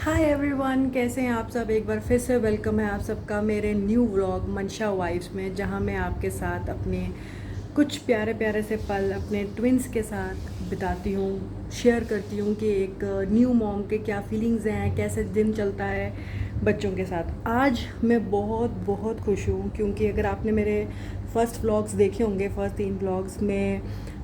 Hi everyone, कैसे हैं आप सब। एक बार फिर से वेलकम है आप सबका मेरे न्यू व्लॉग मंशा वाइब्स में, जहां मैं आपके साथ अपने कुछ प्यारे प्यारे से पल अपने ट्विंस के साथ बिताती हूँ, शेयर करती हूँ कि एक न्यू मॉम के क्या फीलिंग्स हैं, कैसे दिन चलता है बच्चों के साथ। आज मैं बहुत बहुत खुश हूँ क्योंकि अगर आपने मेरे फर्स्ट व्लॉग्स देखे होंगे, फर्स्ट 3 व्लॉग्स में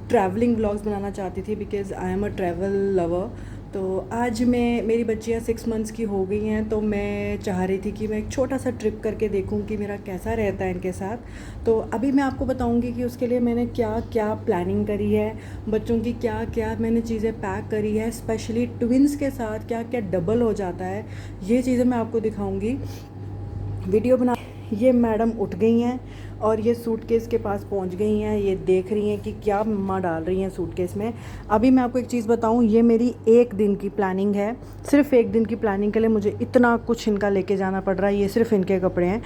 ट्रैवलिंग व्लॉग्स बनाना चाहती थी because I am a travel lover. तो आज मेरी बच्चियाँ 6 मंथ्स की हो गई हैं, तो मैं चाह रही थी कि मैं एक छोटा सा ट्रिप करके देखूं कि मेरा कैसा रहता है इनके साथ। तो अभी मैं आपको बताऊंगी कि उसके लिए मैंने क्या क्या प्लानिंग करी है, बच्चों की क्या क्या मैंने चीज़ें पैक करी है, स्पेशली ट्विंस के साथ क्या क्या डबल हो जाता है, ये चीज़ें मैं आपको दिखाऊंगी वीडियो बना। ये मैडम उठ गई हैं और ये सूटकेस के पास पहुंच गई हैं। ये देख रही हैं कि क्या मम्मा डाल रही हैं सूटकेस में। अभी मैं आपको एक चीज़ बताऊं, ये मेरी एक दिन की प्लानिंग है। सिर्फ एक दिन की प्लानिंग के लिए मुझे इतना कुछ इनका लेके जाना पड़ रहा है। ये सिर्फ इनके कपड़े हैं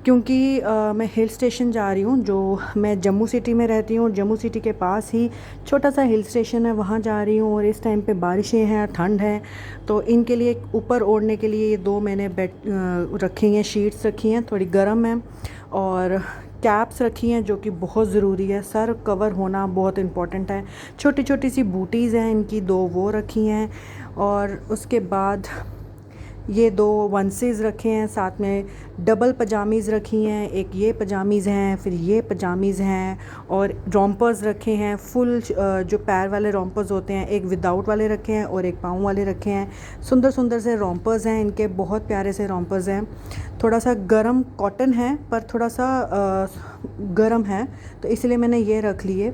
क्योंकि मैं हिल स्टेशन जा रही हूँ। जो मैं जम्मू सिटी में रहती हूँ, जम्मू सिटी के पास ही छोटा सा हिल स्टेशन है, वहाँ जा रही हूँ। और इस टाइम पे बारिशें हैं, ठंड है, तो इनके लिए ऊपर ओढ़ने के लिए ये 2 मैंने बेड रखी हैं, शीट्स रखी हैं, थोड़ी गर्म है। और कैप्स रखी हैं जो कि बहुत ज़रूरी है, सर कवर होना बहुत इम्पॉर्टेंट है। छोटी छोटी सी बूटीज़ हैं इनकी, 2 वो रखी हैं। और उसके बाद ये 2 वंसेस रखे हैं, साथ में डबल पजामीज़ रखी हैं। एक ये पजामीज़ हैं, फिर ये पजामीज़ हैं, और रोम्पर्स रखे हैं फुल, जो पैर वाले रोम्पर्स होते हैं, एक विदाउट वाले रखे हैं और एक पाँव वाले रखे हैं। सुंदर सुंदर से रोम्पर्स हैं इनके, बहुत प्यारे से रोम्पर्स हैं। थोड़ा सा गर्म कॉटन है पर थोड़ा सा गर्म है, तो इसलिए मैंने ये रख लिए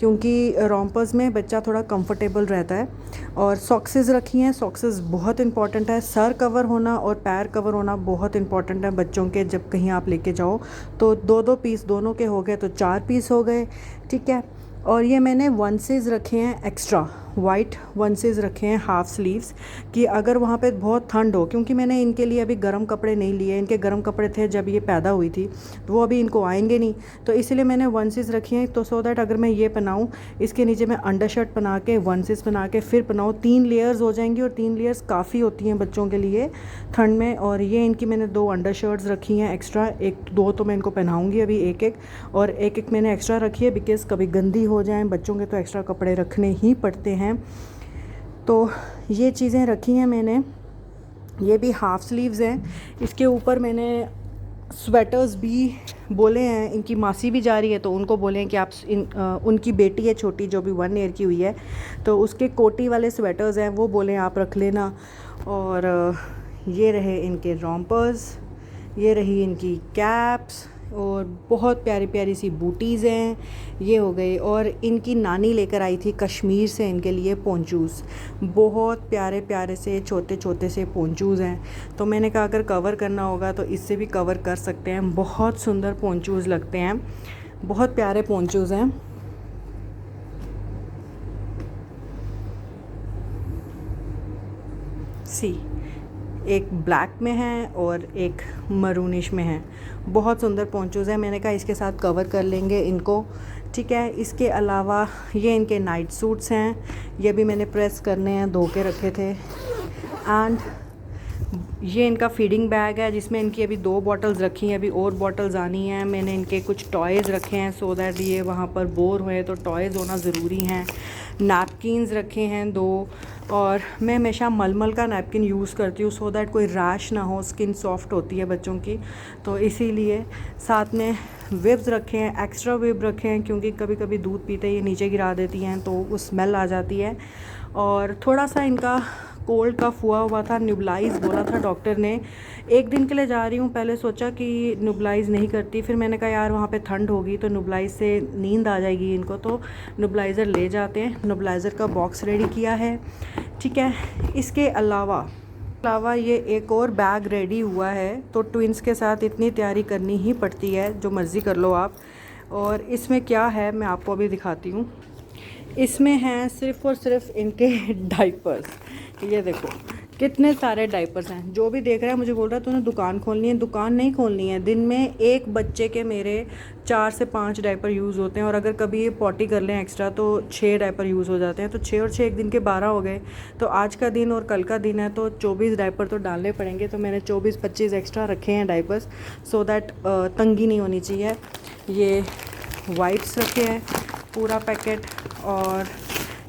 क्योंकि रोम्पर्स में बच्चा थोड़ा कंफर्टेबल रहता है। और सॉक्सेस रखी हैं, सॉक्सेस बहुत इंपॉर्टेंट है। सर कवर होना और पैर कवर होना बहुत इंपॉर्टेंट है बच्चों के, जब कहीं आप लेके जाओ। तो 2-2 पीस दोनों के हो गए, तो 4 पीस हो गए, ठीक है। और ये मैंने वंसेस रखे हैं एक्स्ट्रा, वाइट वंसेस रखे हैं हाफ़ स्लीव्स, कि अगर वहाँ पे बहुत ठंड हो, क्योंकि मैंने इनके लिए अभी गर्म कपड़े नहीं लिए। इनके गर्म कपड़े थे जब ये पैदा हुई थी, तो वो अभी इनको आएंगे नहीं, तो इसीलिए मैंने वंसेस रखी हैं। तो सो दैट अगर मैं ये पहनाऊँ, इसके नीचे मैं अंडर शर्ट पहना के वंसेस बना के फिर पहनाऊँ, 3 लेयर्स हो जाएंगी। और 3 लेयर्स काफ़ी होती हैं बच्चों के लिए ठंड में। और ये इनकी मैंने 2 अंडर शर्ट्स रखी हैं एक्स्ट्रा, 1-2 तो मैं इनको पहनाऊँगी अभी, एक और एक मैंने एक्स्ट्रा रखी है बिकॉज़ कभी गंदी हो जाएँ बच्चों के, तो एक्स्ट्रा कपड़े रखने ही पड़ते हैं। तो ये चीज़ें रखी हैं मैंने। ये भी हाफ़ स्लीव्स हैं। इसके ऊपर मैंने स्वेटर्स भी बोले हैं, इनकी मासी भी जा रही है तो उनको बोले हैं कि आप उनकी बेटी है छोटी जो भी 1 ईयर की हुई है, तो उसके कोटी वाले स्वेटर्स हैं, वो बोले आप रख लेना। और ये रहे इनके रोम्पर्स, ये रही इनकी कैप्स, और बहुत प्यारी प्यारी सी बूटीज़ हैं, ये हो गई। और इनकी नानी लेकर आई थी कश्मीर से इनके लिए पोंचूज़, बहुत प्यारे प्यारे से छोटे छोटे से पोंचूज़ हैं। तो मैंने कहा अगर कवर करना होगा तो इससे भी कवर कर सकते हैं। बहुत सुंदर पोंचूज़ लगते हैं, बहुत प्यारे पोंचूज़ हैं। सी एक ब्लैक में है और एक मरूनिश में है, बहुत सुंदर पोंचोज़ है। मैंने कहा इसके साथ कवर कर लेंगे इनको, ठीक है। इसके अलावा ये इनके नाइट सूट्स हैं, ये भी मैंने प्रेस करने हैं, धो के रखे थे। एंड ये इनका फीडिंग बैग है जिसमें इनकी अभी 2 बॉटल्स रखी हैं, अभी और बॉटल्स आनी हैं। मैंने इनके कुछ टॉयज़ रखे हैं सो दैट ये वहाँ पर बोर हुए, तो टॉयज़ होना ज़रूरी हैं। नैपकिन्स रखे हैं 2, और मैं हमेशा मलमल का नैपकिन यूज़ करती हूँ सो दैट कोई रैश ना हो, स्किन सॉफ्ट होती है बच्चों की, तो इसीलिए। साथ में विब्स रखे हैं, एक्स्ट्रा विब रखे हैं क्योंकि कभी कभी दूध पीते ये नीचे गिरा देती हैं तो वो स्मेल आ जाती है। और थोड़ा सा इनका कोल्ड कफ हुआ था, न्यूबलाइज़ बोला था डॉक्टर ने। एक दिन के लिए जा रही हूँ, पहले सोचा कि न्यूबलाइज़ नहीं करती, फिर मैंने कहा यार वहाँ पे ठंड होगी तो न्यूबलाइज़ से नींद आ जाएगी इनको, तो न्यूबलाइज़र ले जाते हैं। न्यूबलाइज़र का बॉक्स रेडी किया है, ठीक है। इसके अलावा ये एक और बैग रेडी हुआ है, तो ट्विंस के साथ इतनी तैयारी करनी ही पड़ती है, जो मर्ज़ी कर लो आप। और इसमें क्या है मैं आपको अभी दिखाती हूँ। इसमें हैं सिर्फ़ और सिर्फ इनके डाइपर्स, ये देखो, कितने सारे डायपर्स हैं। जो भी देख रहा है मुझे बोल रहा है तूने दुकान खोलनी है। दुकान नहीं खोलनी है। दिन में एक बच्चे के मेरे 4 से 5 डायपर यूज़ होते हैं, और अगर कभी ये पॉटी कर लें एक्स्ट्रा तो 6 डायपर यूज़ हो जाते हैं। तो 6 और 6 एक दिन के 12 हो गए। तो आज का दिन और कल का दिन है तो 24 डायपर तो डालने पड़ेंगे। तो मैंने 24-25 एक्स्ट्रा रखे हैं डायपर्स, सो दैट तंगी नहीं होनी चाहिए। ये वाइप्स रखे हैं पूरा पैकेट, और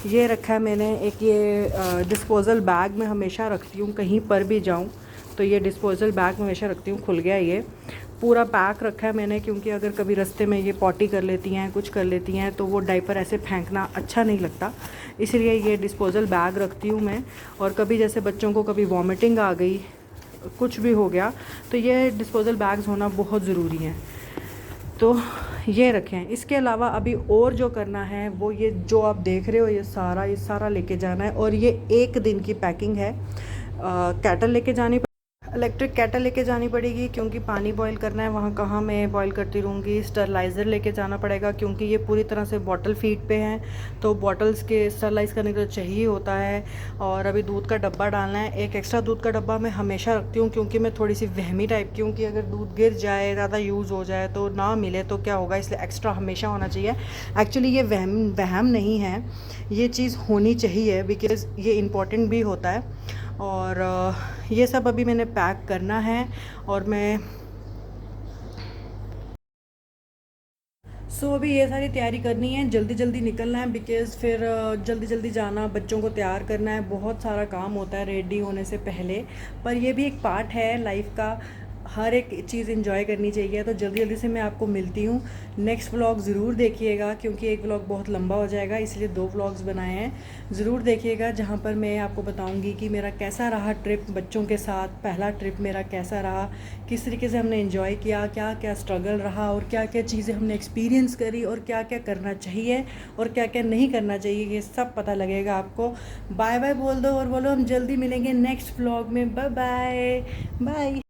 ये रखा है मैंने एक ये डिस्पोज़ल बैग में हमेशा रखती हूँ, कहीं पर भी जाऊँ तो ये डिस्पोज़ल बैग में हमेशा रखती हूँ। खुल गया ये पूरा पैक रखा है मैंने, क्योंकि अगर कभी रास्ते में ये पॉटी कर लेती हैं, कुछ कर लेती हैं, तो वो डायपर ऐसे फेंकना अच्छा नहीं लगता, इसलिए ये डिस्पोज़ल बैग रखती हूँ मैं। और कभी जैसे बच्चों को कभी वॉमिटिंग आ गई, कुछ भी हो गया, तो ये डिस्पोज़ल बैग्स होना बहुत ज़रूरी है। तो ये रखें। इसके अलावा अभी और जो करना है वो ये जो आप देख रहे हो ये सारा लेके जाना है, और ये एक दिन की पैकिंग है। कैटल लेके जानी, इलेक्ट्रिक केटल लेके जानी पड़ेगी, क्योंकि पानी बॉईल करना है, वहाँ कहाँ मैं बॉईल करती रहूँगी। स्टरलाइज़र लेके जाना पड़ेगा, क्योंकि ये पूरी तरह से बॉटल फीड पे हैं, तो बॉटल्स के स्टरलाइज़ करने के लिए चाहिए होता है। और अभी दूध का डब्बा डालना है। एक एक्स्ट्रा दूध का डब्बा मैं हमेशा रखती हूँ, क्योंकि मैं थोड़ी सी वहमी टाइप की हूँ कि अगर दूध गिर जाए, ज़्यादा यूज़ हो जाए तो ना मिले तो क्या होगा, इसलिए एक्स्ट्रा हमेशा होना चाहिए। एक्चुअली ये वहम नहीं है, ये चीज़ होनी चाहिए, बिकॉज़ ये इम्पॉर्टेंट भी होता है। और ये सब अभी मैंने पैक करना है, और मैं अभी ये सारी तैयारी करनी है, जल्दी जल्दी निकलना है, बिकॉज़ फिर जल्दी जल्दी जाना, बच्चों को तैयार करना है, बहुत सारा काम होता है रेडी होने से पहले। पर ये भी एक पार्ट है लाइफ का, हर एक चीज़ एंजॉय करनी चाहिए। तो जल्दी जल्दी से मैं आपको मिलती हूँ। नेक्स्ट व्लॉग ज़रूर देखिएगा, क्योंकि एक व्लॉग बहुत लंबा हो जाएगा, इसलिए 2 व्लॉग्स बनाए हैं। ज़रूर देखिएगा, जहाँ पर मैं आपको बताऊँगी कि मेरा कैसा रहा ट्रिप बच्चों के साथ। पहला ट्रिप मेरा कैसा रहा, किस तरीके से हमने एंजॉय किया, क्या क्या स्ट्रगल रहा, और क्या क्या चीज़ें हमने एक्सपीरियंस करी, और क्या क्या करना चाहिए और क्या क्या नहीं करना चाहिए, ये सब पता लगेगा आपको। बाय बाय बोल दो और बोलो हम जल्दी मिलेंगे नेक्स्ट व्लॉग में। Bye bye bye.